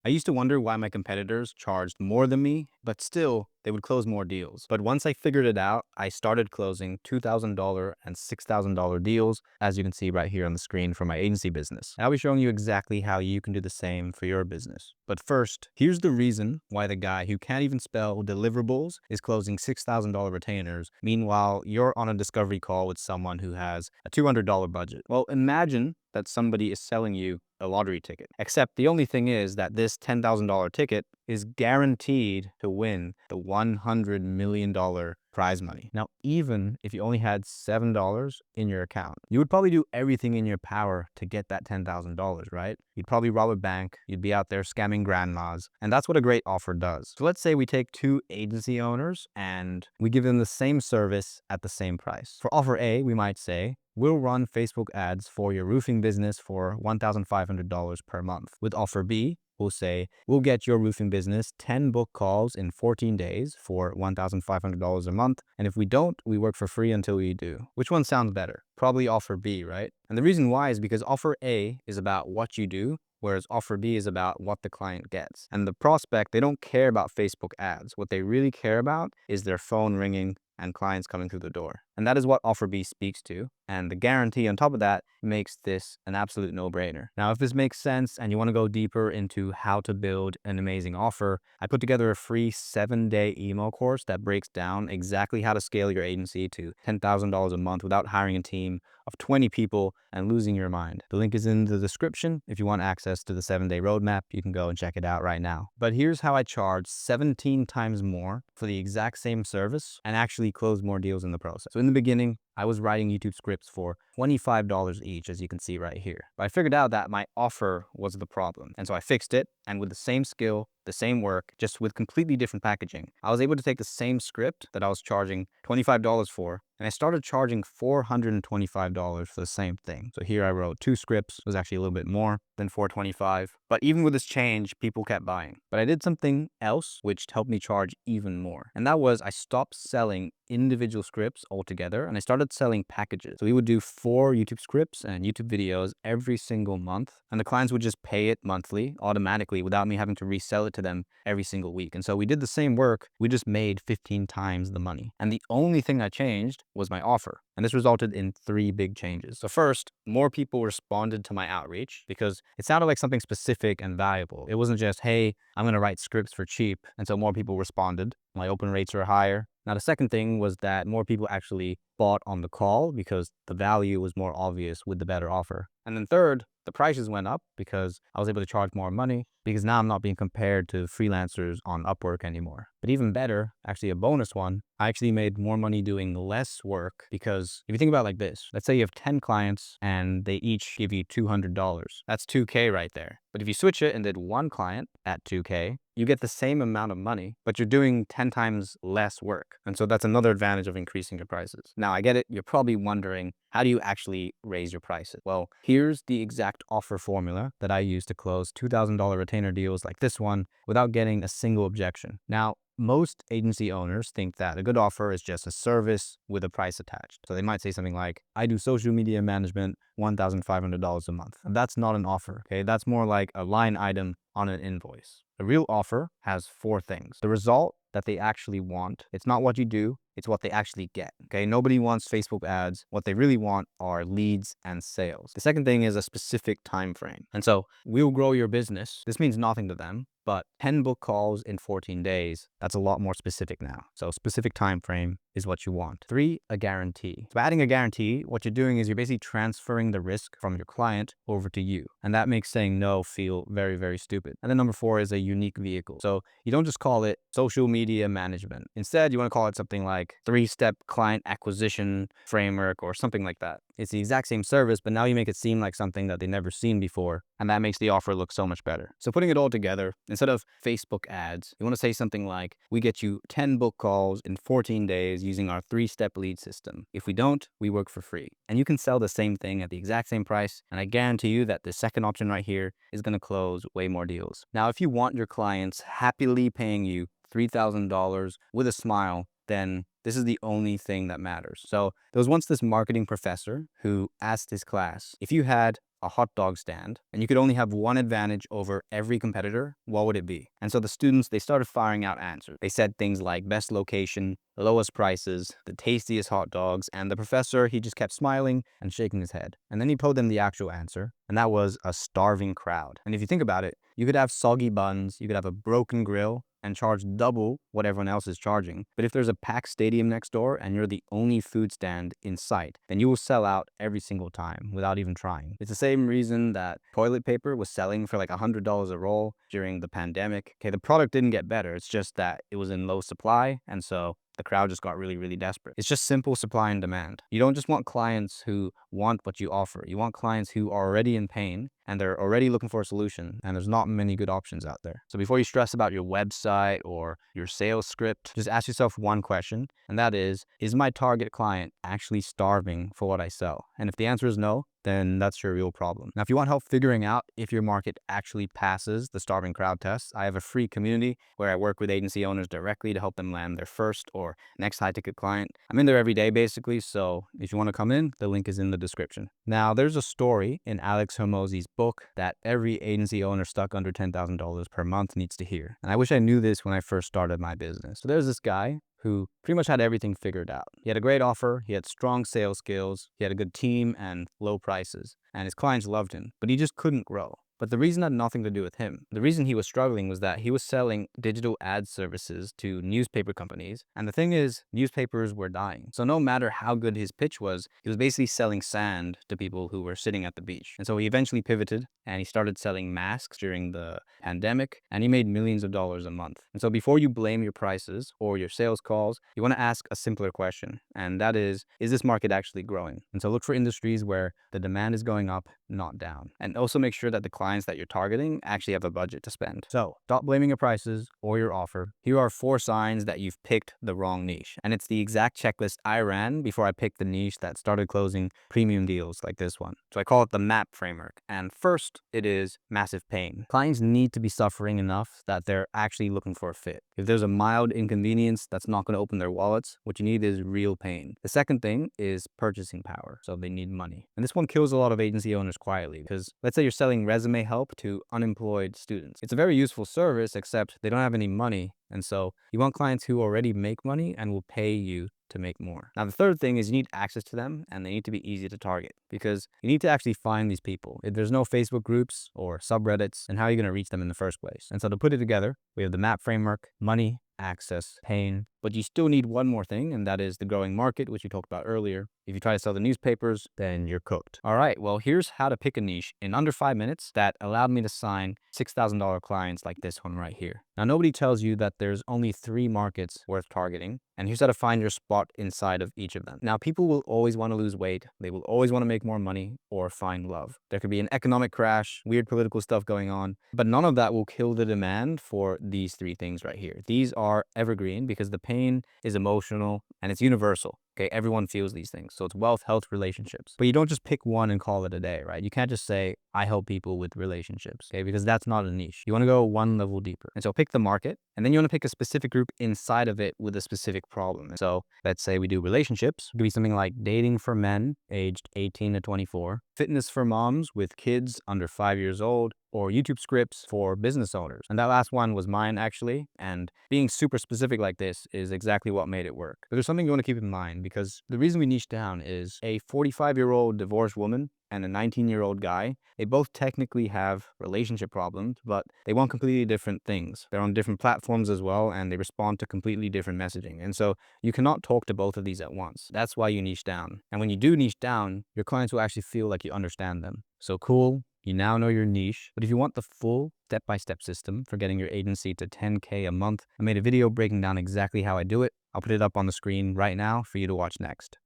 I used to wonder why my competitors charged more than me, but still, they would close more deals. But once I figured it out, I started closing $2,000 and $6,000 deals, as you can see right here on the screen for my agency business. And I'll be showing you exactly how you can do the same for your business. But first, here's the reason why the guy who can't even spell deliverables is closing $6,000 retainers. Meanwhile, you're on a discovery call with someone who has a $200 budget. Well, imagine that somebody is selling you a lottery ticket. Except the only thing is that this $10,000 ticket is guaranteed to win the $100 million prize money. Now, even if you only had $7 in your account, you would probably do everything in your power to get that $10,000, right? You'd probably rob a bank, you'd be out there scamming grandmas, and that's what a great offer does. So let's say we take two agency owners and we give them the same service at the same price. For offer A, we might say, we'll run Facebook ads for your roofing business for $1,500 per month. With offer B, we'll say, we'll get your roofing business 10 book calls in 14 days for $1,500 a month. And if we don't, we work for free until we do. Which one sounds better? Probably offer B, right? And the reason why is because offer A is about what you do, whereas offer B is about what the client gets. And the prospect, they don't care about Facebook ads. What they really care about is their phone ringing and clients coming through the door. And that is what offer B speaks to. And the guarantee on top of that makes this an absolute no-brainer. Now, if this makes sense and you want to go deeper into how to build an amazing offer, I put together a free 7-day email course that breaks down exactly how to scale your agency to $10,000 a month without hiring a team of 20 people and losing your mind. The link is in the description. If you want access to the 7-day roadmap, you can go and check it out right now. But here's how I charge 17 times more for the exact same service and actually close more deals in the process. So in the beginning, I was writing YouTube scripts for $25 each, as you can see right here. But I figured out that my offer was the problem. And so I fixed it. And with the same skill, the same work, just with completely different packaging, I was able to take the same script that I was charging $25 for, and I started charging $425 for the same thing. So here I wrote 2 scripts. It was actually a little bit more than $425. But even with this change, people kept buying. But I did something else which helped me charge even more. And that was I stopped selling individual scripts altogether and I started selling packages. So we would do 4 YouTube scripts and YouTube videos every single month, and the clients would just pay it monthly automatically without me having to resell it to them every single week. And so we did the same work, we just made 15 times the money. And the only thing I changed was my offer. And this resulted in 3 big changes. So first, more people responded to my outreach because it sounded like something specific and valuable. It wasn't just, hey, I'm going to write scripts for cheap. And so more people responded. My open rates are higher. Now, the second thing was that more people actually bought on the call because the value was more obvious with the better offer. And then third, the prices went up because I was able to charge more money because now I'm not being compared to freelancers on Upwork anymore. But even better, actually a bonus one, I actually made more money doing less work because if you think about it like this, let's say you have 10 clients and they each give you $200. That's 2K right there. But if you switch it and did one client at 2K, you get the same amount of money, but you're doing 10 times less work. And so that's another advantage of increasing your prices. Now, I get it. You're probably wondering, how do you actually raise your prices? Well, here's the exact offer formula that I use to close $2,000 retainer deals like this one without getting a single objection. Now, most agency owners think that a good offer is just a service with a price attached. So they might say something like, I do social media management, $1,500 a month. And that's not an offer, okay? That's more like a line item on an invoice. A real offer has 4 things. The result that they actually want. It's not what you do, it's what they actually get. Okay, nobody wants Facebook ads. What they really want are leads and sales. The second thing is a specific time frame. And so we'll grow your business. This means nothing to them, but 10 book calls in 14 days, that's a lot more specific now. So specific time frame is what you want. 3, a guarantee. So adding a guarantee, what you're doing is you're basically transferring the risk from your client over to you. And that makes saying no feel very, very stupid. And then number 4 is a unique vehicle. So you don't just call it social media management. Instead, you want to call it something like 3-step client acquisition framework or something like that. It's the exact same service, but now you make it seem like something that they've never seen before. And that makes the offer look so much better. So putting it all together, instead of Facebook ads, you want to say something like, we get you 10 book calls in 14 days using our 3-step lead system. If we don't, we work for free. And you can sell the same thing at the exact same price. And I guarantee you that the second option right here is going to close way more deals. Now, if you want your clients happily paying you $3,000 with a smile, then this is the only thing that matters. So there was once this marketing professor who asked his class, if you had a hot dog stand, and you could only have one advantage over every competitor, what would it be? And so the students, they started firing out answers. They said things like best location, lowest prices, the tastiest hot dogs, and the professor, he just kept smiling and shaking his head. And then he told them the actual answer, and that was a starving crowd. And if you think about it, you could have soggy buns, you could have a broken grill, and charge double what everyone else is charging. But if there's a packed stadium next door and you're the only food stand in sight, then you will sell out every single time without even trying. It's the same reason that toilet paper was selling for like $100 a roll during the pandemic. Okay, the product didn't get better. It's just that it was in low supply, and so the crowd just got really, really desperate. It's just simple supply and demand. You don't just want clients who want what you offer. You want clients who are already in pain and they're already looking for a solution, and there's not many good options out there. So before you stress about your website or your sales script, just ask yourself one question, and that is my target client actually starving for what I sell? And if the answer is no, then that's your real problem. Now, if you want help figuring out if your market actually passes the starving crowd test, I have a free community where I work with agency owners directly to help them land their first or next high ticket client. I'm in there every day basically, so if you want to come in, the link is in the description. Now, there's a story in Alex Hormozi's book that every agency owner stuck under $10,000 per month needs to hear. And I wish I knew this when I first started my business. So there's this guy who pretty much had everything figured out. He had a great offer, he had strong sales skills, he had a good team and low prices, and his clients loved him, but he just couldn't grow. But the reason had nothing to do with him. The reason he was struggling was that he was selling digital ad services to newspaper companies. And the thing is, newspapers were dying. So no matter how good his pitch was, he was basically selling sand to people who were sitting at the beach. And so he eventually pivoted and he started selling masks during the pandemic, and he made millions of dollars a month. And so before you blame your prices or your sales calls, you want to ask a simpler question. And that is this market actually growing? And so look for industries where the demand is going up, not down. And also make sure that the clients that you're targeting actually have a budget to spend. So stop blaming your prices or your offer. Here are 4 signs that you've picked the wrong niche. And it's the exact checklist I ran before I picked the niche that started closing premium deals like this one. So I call it the MAP framework. And first, it is massive pain. Clients need to be suffering enough that they're actually looking for a fit. If there's a mild inconvenience that's not going to open their wallets, what you need is real pain. The second thing is purchasing power. So they need money. And this one kills a lot of agency owners quietly, because let's say you're selling resume help to unemployed students. It's a very useful service, except they don't have any money. And so you want clients who already make money and will pay you to make more. Now, the third thing is you need access to them, and they need to be easy to target, because you need to actually find these people. If there's no Facebook groups or subreddits, then how are you going to reach them in the first place? And so to put it together, we have the MAP framework: money, access, pain, but you still need one more thing, and that is the growing market, which we talked about earlier. If you try to sell the newspapers, then you're cooked. All right, well, here's how to pick a niche in under 5 minutes that allowed me to sign $6,000 clients like this one right here. Now, nobody tells you that there's only 3 markets worth targeting, and here's how to find your spot inside of each of them. Now, people will always want to lose weight, they will always want to make more money or find love. There could be an economic crash, weird political stuff going on, but none of that will kill the demand for these 3 things right here. These are evergreen because the pain is emotional and it's universal. Okay, everyone feels these things. So it's wealth, health, relationships. But you don't just pick one and call it a day, right? You can't just say, I help people with relationships, okay? Because that's not a niche. You want to go one level deeper. And so pick the market, and then you want to pick a specific group inside of it with a specific problem. And so let's say we do relationships. It could be something like dating for men aged 18 to 24, fitness for moms with kids under 5 years old, or YouTube scripts for business owners. And that last one was mine, actually. And being super specific like this is exactly what made it work. But there's something you want to keep in mind, because the reason we niche down is a 45-year-old divorced woman and a 19-year-old guy. They both technically have relationship problems, but they want completely different things. They're on different platforms as well, and they respond to completely different messaging. And so you cannot talk to both of these at once. That's why you niche down. And when you do niche down, your clients will actually feel like you understand them. So cool. You now know your niche, but if you want the full step-by-step system for getting your agency to 10K a month, I made a video breaking down exactly how I do it. I'll put it up on the screen right now for you to watch next.